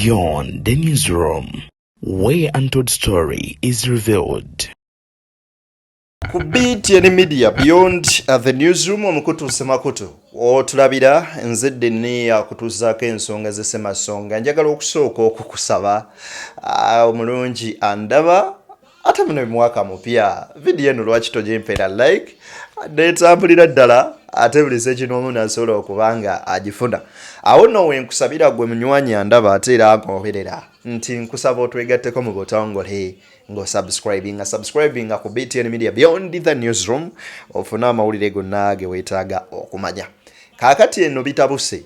Beyond the newsroom, where untold story is revealed. Ku BTN Media Beyond the newsroom omukutu semakutu otulabira nzedde ne akutuzaako ensonga z'essemasonga njagala okusooka okukusaba omulungi andaba ate muno mwaka mupya video eno lwaki togyempeera like netambulira ddala ate buli sekinomu nasobola okubanga agifuna awo nno wenkusabira gwe munywanyi andaba ate era agoberera nti nkusaba otwegatteko mu butongole subscribing ku BTN Media Beyond the newsroom ofuna amawulire gonna ge weetaaga okumanya. Kaakati eno bitabuse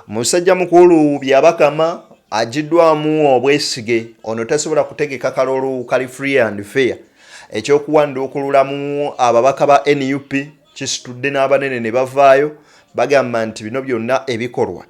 musajja mukulu byabakama ajiddwamu obwesige ono tasobola kutegeka kalulu kali free and fair ekyokuwanduukululamu ababaka ba NUP kisitudde n'abanene ne bavaayo bagamba nti bino byonna ebikolwa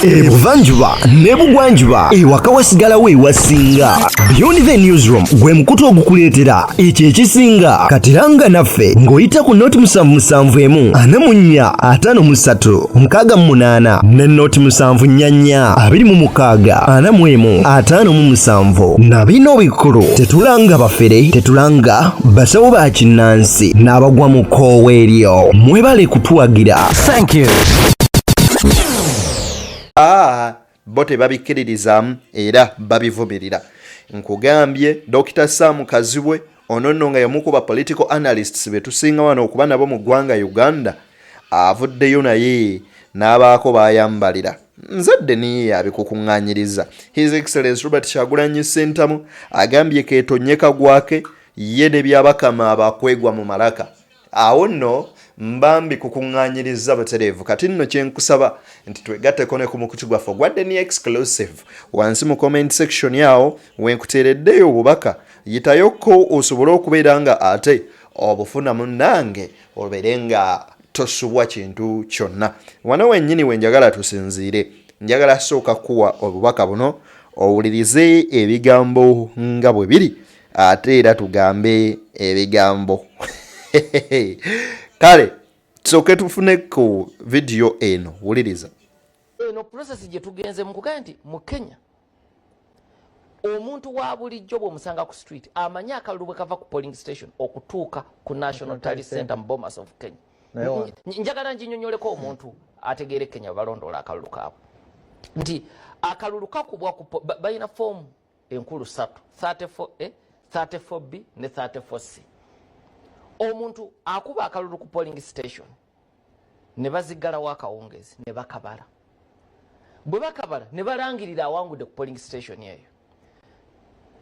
Ebuvanjuba nebugwanjuba ewaka wasigalawo ewasinga. Beyond the newsroom gwe mukutu ogukuleetera ekyo ekisinga katiranga naffe ng'oyita ku noti 771 44 53 ne noti 744 26 45 na bino bikulu tetulanga bafere tetulanga basawo ba kinnansi n'abagwa mu koowa eryo mwebale kutuwagira. Thank you. Bote babikiririzamu era babivumirira. Nkugambye Dr. Sam Kazibwe ono nga yamukuba political analysts betusinga wano okuba nabo mu ggwanga Uganda avuddeyo naye n'abaako bayambalira nzadde niye abikukuŋŋaanyiriza. His Excellency Robert Kyagulanyi Ssentamu agambye keetonyeka gwake ye ne byabakama abakwegwa mu malaka. Awo nno mbambi kukuŋŋaanyiriza butereevu kati nno kyenkusaba nti twegatteko ne ku mukutu gwaffe gwadde ni exclusive wansi mu comment section yawo wenkuteereddeyo obubaka yitayokko osobole okubeera nga ate obufuna munnange obeere nga tosubwa kintu kyonna. Wano wennyini wenjagala tusinziire njagala sooka kuwa obubaka buno owulirize ebigambo nga bwe biri ate era tugambe ebigambo kale soke tufune ku video eno wuliriza. Eno process gye tugenze mu kugaa nti mu Kenya omuntu wa bulijjo bw'omusanga ku street amanya akalulu bwe kava ku polling station okutuuka ku National Tally Center mu Bomas of Kenya. Njagala njinyonyoleko omuntu ategeere Kenya balondola akalulu kaabwe nti akalulu kakubwa balina form enkulu 3 34A 34B ne 34C. Omuntu akuba akalulu ku polling station ne bazigalawo akawungezi ne bakabala. Bwe bakabala ne balangirira awangudde ku polling station eyo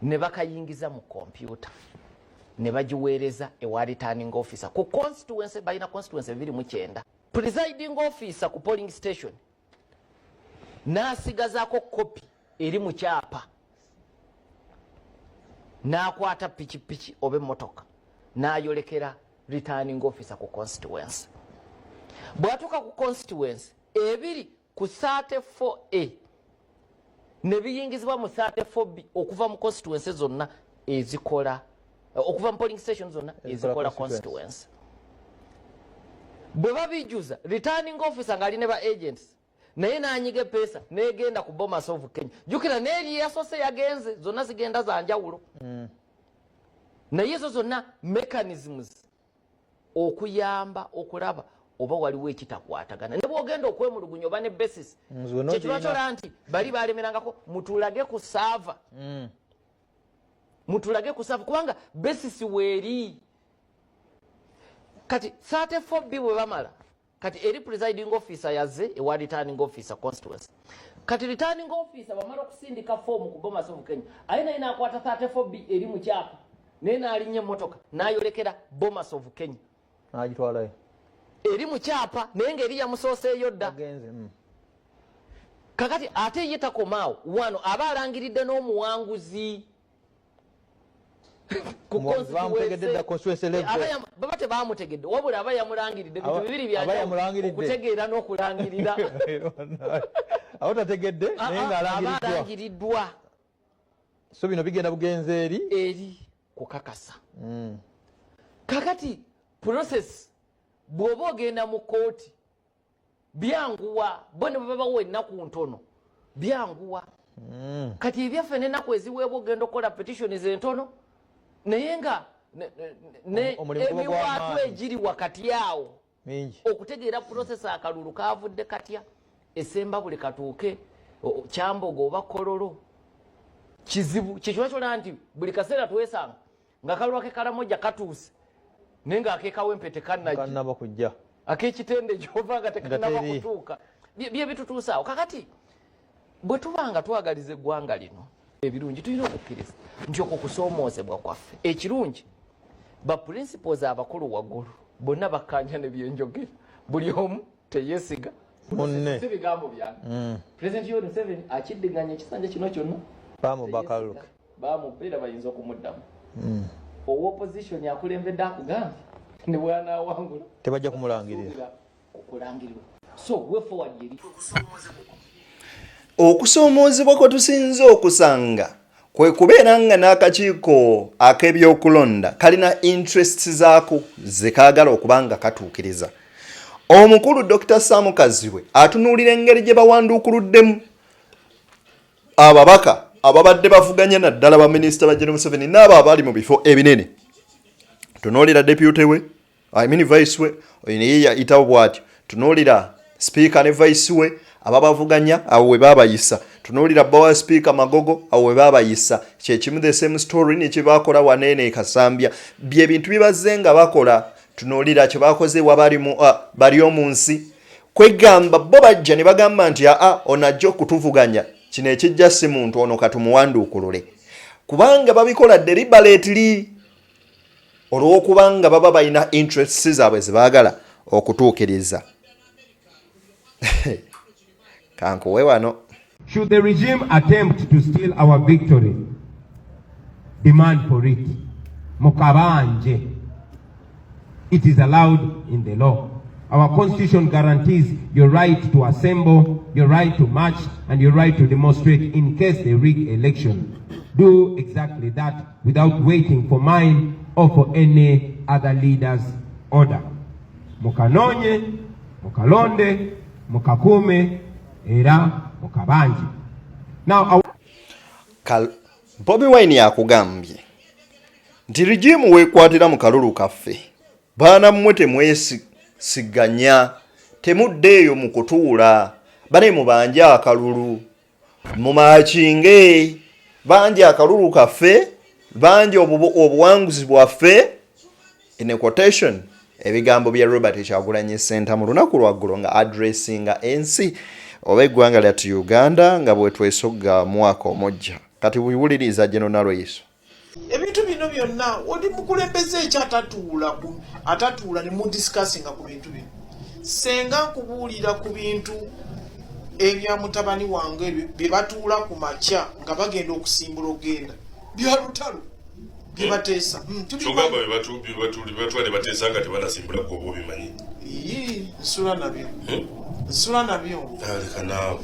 ne bakayingiza mu kompyuta ne bagiweereza ewa returning officer ku constituency balina constituency 29. Presiding officer ku polling station n'asigazaako kopi eri mu kyapa n'akwata pikipiki oba emmotoka n'ayolekera returning officer ku constituency. Bwatuka ku constituency ebiri ku 34A ne biyingizibwa mu 34B okuva mu constituency zonna ezikola okuva mu polling station zonna ezikola constituency. Bwe babijuza returning officer ngali ne ba agents naye n'anyiga pesa negenda ku Bomas of Kenya. Jukira n'eri yasose yagenze zonna zigenda za njawulo. Naye ezo zonna mechanisms okuyamba okulaba oba waliwo ekitakwatagana. Ne bwogenda okwemulugunya oba ne basis kyekibakyola nti bali balemerangako mutulage ku sava mutulage ku sava kubanga basis weeri. Kati 34B bwe bamala kati eri presiding officer yazze ewa returning officer constituency. Kati returning officer bamala okusindika form ku Bomas of Kenya aye naye n'akwata 34B eri mu kyapa nena alinye motoka n'ayolekera Bomas of Kenya agitwalayo eri mu kyapa naye ng'eri yamusooseeyo dda. Kakati ate ye takomaawo wano aba alangiridde n'omuwanguzi ku baba tebaamutegedde wabula aba yamulangiridde bintu bibiri byakutegeera n'okulangirira awo tategedde naye ng'alangiriddwa so bino bigenda bugenze eri kukakasa. Kakati process bw'oba ogenda mu kooti byanguwa bo ne babawo ennaku ntono byanguwa kati ebyaffe n'ennaku eziweebwa ogenda okukola petitions entono naye nga emiwaatwa egiri wakati awo okutegeera process akalulu kaavudde katya esemba buli katuuke Kyambogo oba Kololo kizibu kyekyo kyolaba nti buli kaseera twesanga nga kalulu ake Karamoja katuuse naye nga akeekawo empete kannaba kujja ak'ekitende gyova nga tekannaba kutuuka bye bitutuusa awo kakati bwe tubanga twagaliza eggwanga lino ebirungi tulina okukkiriza nti okwo kusoomoozebwa kwaffe ekirungi ba principles abakulu waggulu bonna bakkanya ne byenjogera buli omu teyeesiga si bigambo byange President Yoweri Museveni akiddiganya ekisanja kino kyonna bamubeera bayinza okumuddamu owoopposition akulembedde akugambye ne bwanaawangula tebajja kumulangirira okulangirirwa so we forward yeri okusoomoozebwa kwe tusinze okusanga kwe kubeera nga n'akakiiko ak'ebyokulonda kalina interests zaako ze kaagala okuba nga katuukiriza. Omukulu Dr. Sam Kazibwe atunuulira engeri gye bawanduukuluddemu ababaka ababadde bavuganya naddala baminisita ba General Museveni n'abo abali mu bifo ebinene. Tunuulira deputy we, vice we, naye yayitawo bw'atyo. Tunuulira speaker ne vice we ababavuganya awo we baabayisa. Tunuulira Bowa speaker Magogo awo we baabayisa. Kyekimu the same story ne kye baakola Wanene Kasambya. Bye bintu bibazze nga bakola. Tunuulira kye baakoze bali omu nsi. Kwegamba bo bajja ne bagamba nti onajja okutuvuganya. Kino ekijja si muntu ono katumuwanduukulule. Kubanga babikola deliberately olw'okubanga baba balina interests zaabwe ze baagala okutuukiriza. Kankuwe wano. Should the regime attempt to steal our victory, demand for it. Mukabanje. It is allowed in the law. Our constitution guarantees your right to assemble, your right to march, and your right to demonstrate in case they rig election. Do exactly that without waiting for mine or for any other leader's order. Mukanonye, mukalonde, mukakume, era mukabanje. Now, Bobby Wine yakugambye nti regime weekwatira mu kalulu kaffe. Baana mmwe temwesiganya, temuddeeyo mu kutuula, bane mubanje akalulu, mumakinge, banje akalulu kaffe, banje obuwanguzi bwaffe. In quotation, ebigambo bya Robert Kyagulanyi Ssentamu mu lunaku lwaggulo nga addressinga ensi oba eggwanga lyattu Uganda nga bwe twesogga mwaka omujja. Kati wiwuliriza General Loiso. Ebintu bino byonna oli mukulembeze atatuula ne mudiscussinga ku bintu bino. Senga nkubuulira ku bintu ebya mutabani wange bye batuula ku makya nga bagenda okusimbula ogenda. Bya lutalo bye bateesa. Tugamba batwale bateesa nga tebanasimbula ku obo bimanyi. Nsula nabyo. Nsula nabyo. Aleka naawe.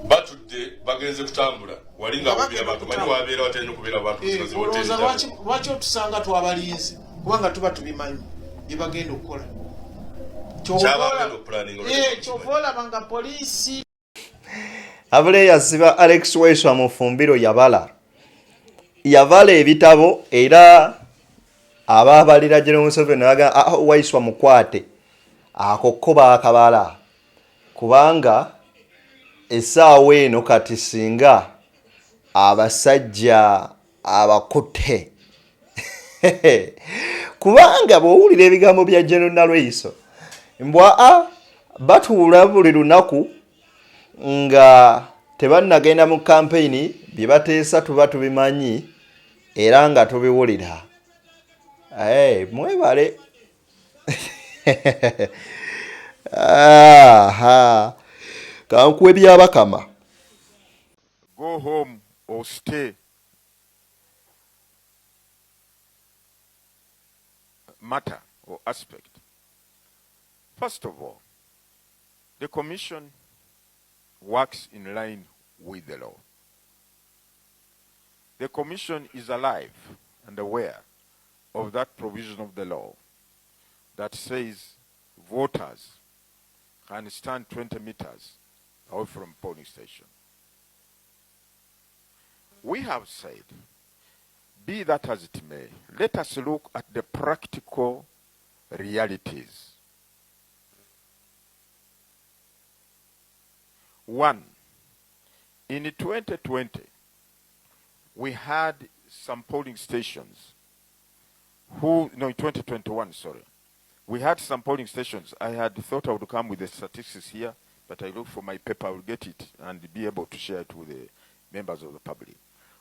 Batudde bagenze kutambula. Walinga kubira abantu mani wabeera watene kubira abantu kusozi wote. Lwaki otusanga twabalinzi kubanga tuba tubimanyi bye bagenda okukola. Kyovola banga poliisi. Abule yasiba Alex Weiswa mu fumbiro yavala ebitabo era ababalira General Museveni naga Weiswa mukwate akokkoba akabala kubanga essaawa eno kati singa abasajja abakutte kubanga bw'owulira ebigambo bya General Loiso mbwa batuula buli lunaku nga tebannagenda mu campaign bye bateesa tuba tubimanyi era nga tubiwulira. Mwebale. Kankuwe byabakama. Go home or stay. Matter or aspect. First of all, the commission works in line with the law. The commission is alive and aware of that provision of the law that says voters can stand 20 meters away from polling station. We have said, be that as it may, let us look at the practical realities. One, in 2020, we had some polling stations in 2021, sorry. We had some polling stations. I had thought I would come with the statistics here, but I look for my paper, I will get it and be able to share it with the members of the public.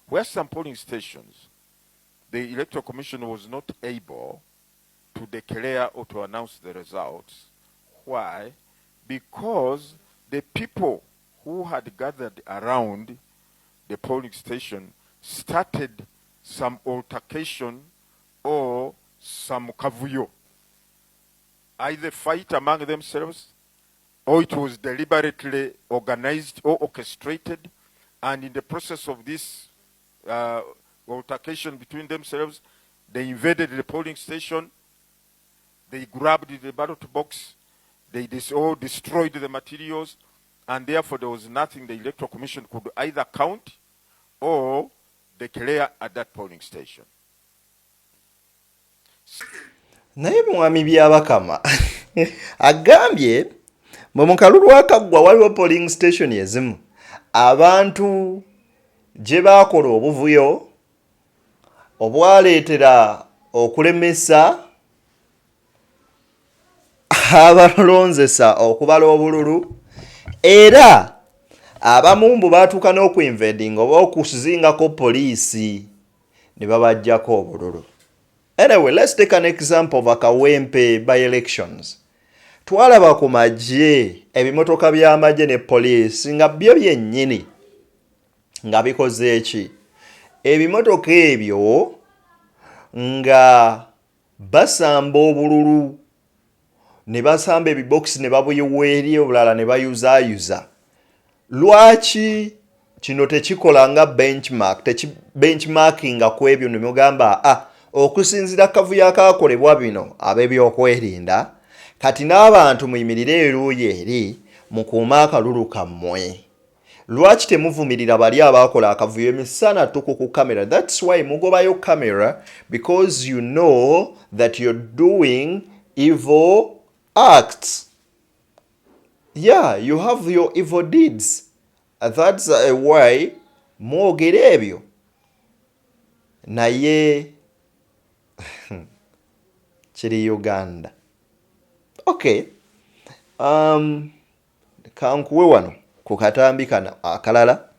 Where some polling stations, the Electoral Commission was not able to declare or to announce the results. Why? Because the people who had gathered around the polling station started some altercation or some kavuyo. Either fight among themselves, or it was deliberately organized or orchestrated, and in the process of this altercation between themselves, they invaded the polling station, they grabbed the ballot box, they all destroyed the materials, and therefore there was nothing the Electoral Commission could either count or declare at that polling station. Naye mwami byabakama agambye mu kalulu akaggwa waliwo polling station ezimu abantu gye baakola obuvuyo obwaleetera okulemesa abalonzesa okubala obululu era abamu mbu baatuuka n'okuinvading oba okuzingako poliisi ne babajjako obululu. Anyway, let's take an example of Akawempe by-elections. Twalaba ku magye ebimotoka by'amagye ne poliisi nga byo byennyini nga bikoze eki. Ebimotoka ebyo nga basamba obululu ne basamba ebibokisi ne babuyiwa eri obulala ne bayuzaayuza. Lwaki kino tekikola nga benchmarkinga ku ebyo ne mugamba okusinzira kavuyo akaakolebwa bino ab'ebyokwerinda kati n'abantu muyimirire eruuyi eri mukuuma akalulu kammwe. Lwaki temuvumirira bali abaakola akavuyo emisana tuku ku kamera? That's why mugobayo kamera, because you know that you're doing evil acts. Yeah, you have your evil deeds. That's why mwogera ebyo. Naye kiri Uganda. Okay. Kankuwe wano ku katambi kana akalala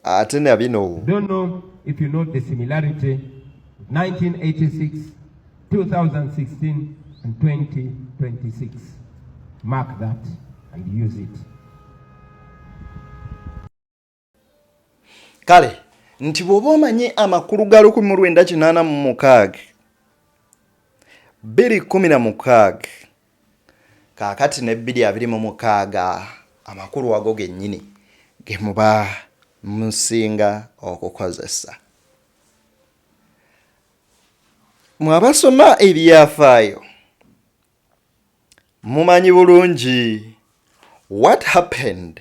ate na bino. Don't know if you know the similarity 1986, 2016 and 2026. Mark that and use it. Kale nti bw'oba omanyi amakulu ga 1986 2016 kaakati ne 2026 amakulu ago gennyini ge muba musinga okukozesa. Mwabasoma ebyafaayo mumanyi bulungi what happened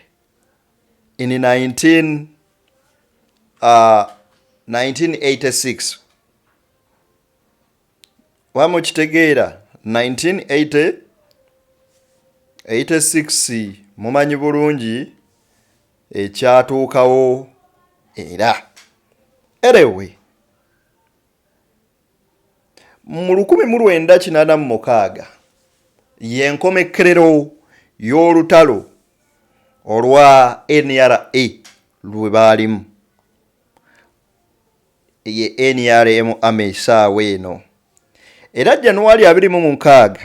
in 1986. Wamukitegeera 1986 mumanyi bulungi ekyatuukawo era. Anyway, mu 1986 y'enkomekerero y'olutalo olwa NRA lwe baalimu. Ye NRM amesaawa eno. Era Januari 26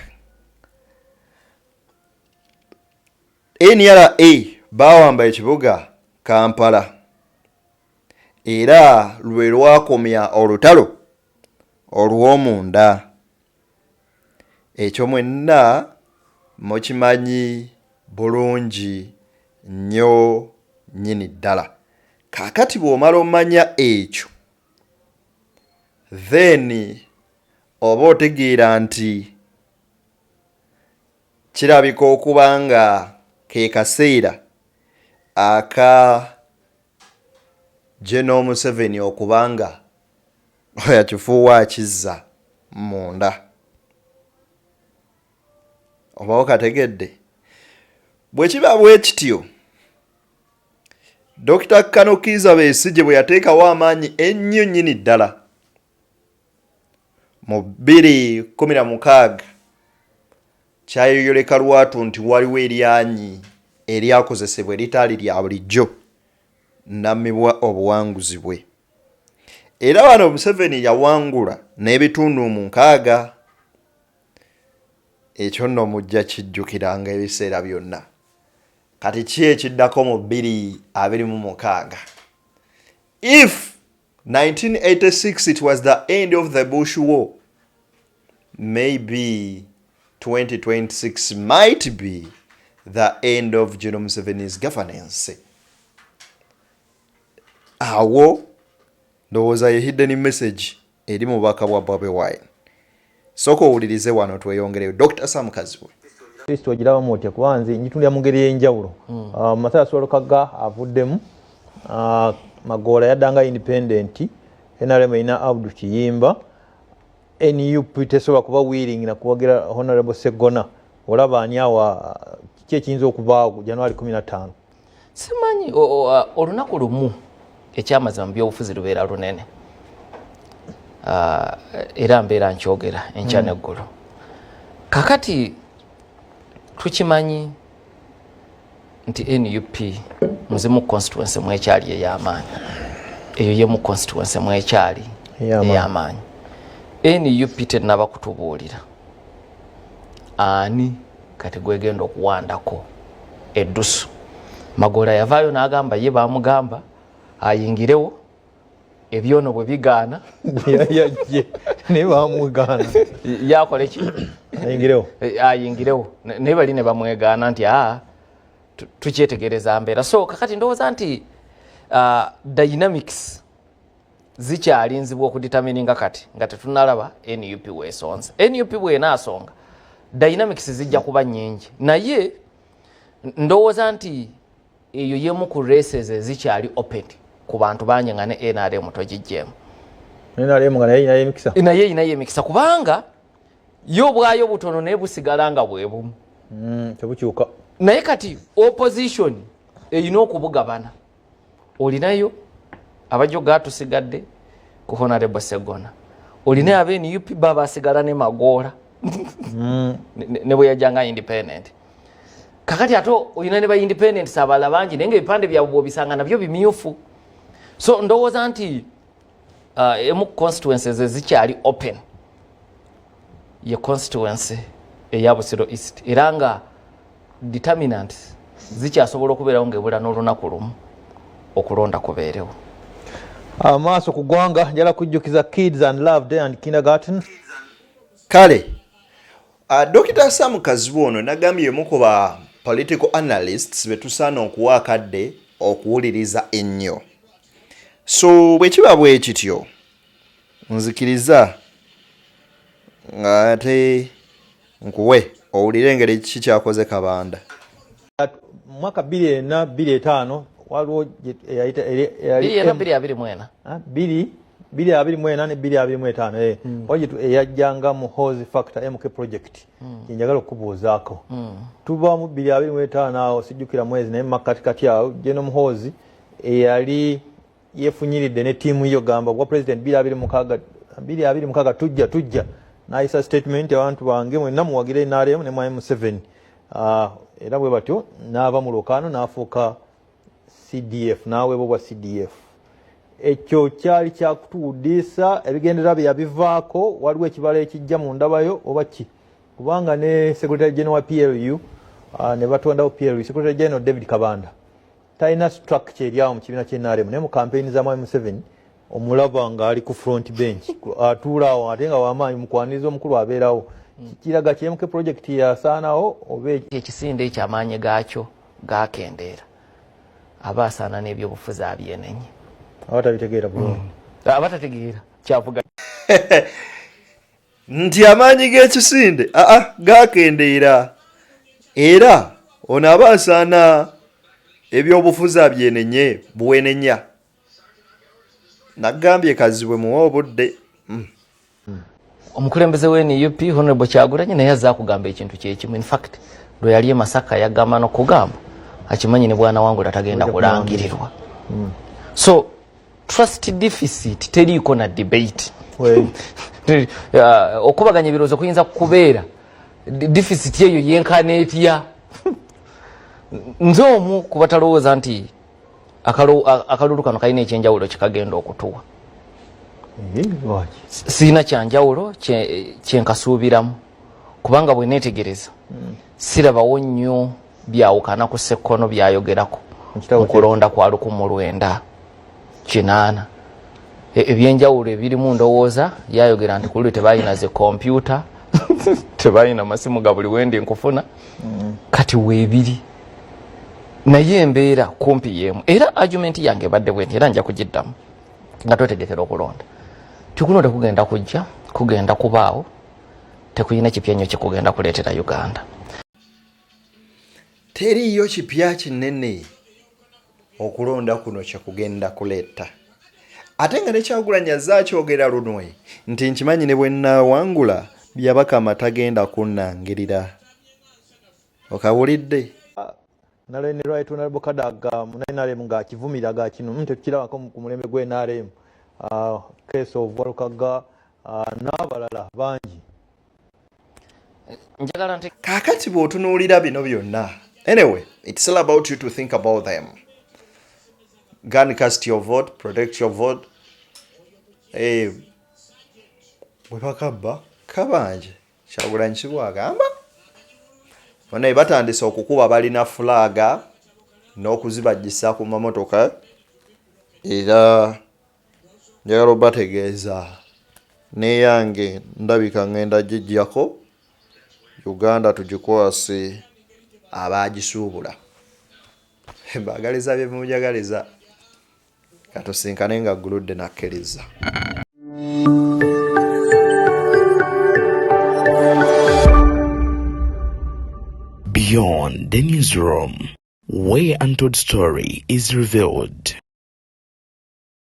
NRA bawamba ekibuga Kampala era lwe lwakomya olutalo olw'omunda. Ekyo mwenna mukimanyi bulungi nnyo nnyini ddala. Kaakati bw'omala omanya ekyo then oba otegeera nti kirabika okuba nga ke kaseera aka General Museveni okubanga oyakifuuwa akizza munda. Oba okategedde? Bwe kiba bwe kityo, Dr. Kano Kizza Besigye bwe yateekawo amaanyi ennyo nnyini ddala mu 2016 kyayoyoleka lwatu nti waliwo eryanyi eryakozesebwa eritaali lya bulijjo nammibwa obuwanguzi bwe. Era wano Museveni yawangula n'ebitundu 6. Ekyo nno mujja kijjukiranga ebiseera byonna. Kati ki ekiddako mu 2026? If 1986 it was the end of the Bush War, maybe 2026 might be the end of General Museveni's governance. Awo ndowooza ye hidden message eri mu bubaka bwa Bobi Wine. Soko owulirize wano tweyongereyo. Dr. Sam Kazibwe. Kristo ogiraba mutya kuba nze njitundira mu ngeri y'enjawulo. Masala Swalokaga avuddemu, Magoola yaddanga independent, NRM erina Abdul Kiyimba, NUP tesobola kuba willing na kuwagira Honorable Sseggona. Olaba ani awa kiki ekiyinza okuvaawo January 15? Simanyi olunaku lumu ekyamazima mu byobufuzi lubeera lunene. Era mbeera nkyogera enkya n'eggulu. Kakati tukimanyi nti NUP muzimu constituency mwekyali ey'amaanyi. Eyo ye mu constituency mwekyali ey'amaanyi. NUP tennaba kutubuulira ani kati gwegenda okuwandako eddusu. Magoola yavaayo n'agamba ye baamugamba ayingirewo ebyono bwe bigaana yajje ne bamugaana yakola eki ayingirewo naye bali ne bamwegaana nti tukyetegereza mbeera. So kakati ndowooza nti dynamics zikyalinzibwa okuditamininga kati nga tetunalaba NUP weesonze. NUP bw'enaasonga dynamics zijja kuba nnyingi, naye ndowooza nti eyo yemu ku races ezikyali open ku bantu bangi nga ne NRM togijjeemu. NRM nga naye eyinayo emikisa kubanga yo bwayo butono naye busigala nga bwe bumu. Tebukyuka. Naye kati opposition erina okubugabana. Olinayo abajo gaatusigadde ku Honorable Sseggona. Olinayo abe NUP basigala ne Magoola. Ne bwe yajjanga independent. Kakati ato olina ne ba independent sabala bangi naye ng'ebipande byabwe bw'obisanga nabyo bimyufu. So ndowooza nti emu constituencies ezikyali open ye constituency eya Busiro East era nga determinant zikyasobola okubeerawo ng'ebula n'olunaku lumu okulonda kubeerewo. Amaaso ku ggwanga njala kujjukiza Kids and Love Day and Kindergarten. Kale Dr. Sam Kazibwe ono nagambye mu ku ba political analysts betusaana okuwa akadde okuwuliriza ennyo. So bwe kiba bwe kityo nzikiriza ng'ate nkuwe owulire engeri kiki kyakoze Kabanda. Mwaka 2004-2005 waliwo 2024 2024 ne 2025 wajitu eyajjanga mu Hozi Factor MK project njagala okubuuzaako tuba mu 2025 awo sijjukira mwezi naye makatikati awo General Muhozi eyali yefunyiridde ne tiimu yo gamba bwa president 2026 tujja n'ayisa statement abantu bange mwenna muwagire NRM ne M7 era bwe batyo n'ava mu Lukano n'afuuka CDF nawe bwa CDF. Ekyo kyali kyakutuudisa ebigendera bye yabivaako waliwo ekibala ekijja mu ndabayo oba ki kubanga ne Secretary General PLU ne batondawo PLU Secretary General David Kabanda talina structure eryawo mu kibiina ky'NRM naye mu campaign za M7 omulaba nga ali ku front bench atuulaawo ate nga w'amaanyi mukwaniriza omukulu abeerawo kiraga KMK project yasaanawo oba ekisinde ekyamaanyi gaakyo gaakendeera aba asaana n'ebyobufuzi abyenenye abatabitegeera bulungi abatategeera kyavuga nti amaanyi g'ekisinde gaakendeera era ono aba asaana ebyobufuzi abyenenye buwenenya nagambye kazibwe muwa obudde omukulembeze w'NUP Honorable Kyagulanyi naye azza kugamba ekintu kyekimu. In fact lwe yali e Masaka yagamba n'okugamba akimanyi ne bwana Wangula tagenda kulangirirwa. So trust deficit teriiko na debate. Okubaganya ebirowoozo kuyinza kubeera deficit eyo yenkana etya. Nze omu ku batalowooza nti akalulu kano kalina ekyenjawulo kikagenda okutuwa. Siina kyanjawulo kyenkasuubiramu kubanga bwe neetegereza sirabawo nnyo byawukana ku Ssekkono byayogerako mu kulonda kwa 1998. Ebyenjawulo ebirimu ndowooza yayogera nti kululu tebalina ze kompyuta tebalina masimu ga buli wendi nkufuna kati weebiri naye embeera kumpi yeemu era argument yange badde bwenti era nja kugiddamu nga twetegekera okulonda kikulonda kugenda kubaawo tekuyina kipya nnyo kikugenda kuleetera Uganda. Teriyo kipya kinene okulonda kuno kyakugenda kuleeta ate nga ne Kyagulanyi azza akyogera lunwe nti nkimanyi ne bwe nnaawangula byabakama tagenda kunnangirira. Okawulidde Naleni right honorable Kadaga NRM ng'akivumiraga kino tekirabako ku mulembe gwe NRM case of Walukaga n'abalala bangi. Kaakati bw'otunuulira bino byonna anyway it's all about you to think about them. Gun cast your vote, protect your vote. Bwe bakabba kabanje Kyagulanyi kibwagamba bonna batandise okukuba balina fulaga n'okuzibajjisa ku mamotoka era njagala obategeeza neyange ndabika ngenda gijjako Uganda tugikwase abagisuubula mbagaliza bye mujagaliza katusinkane nga guludde nakkiriza. Beyond the newsroom, where untold story is revealed.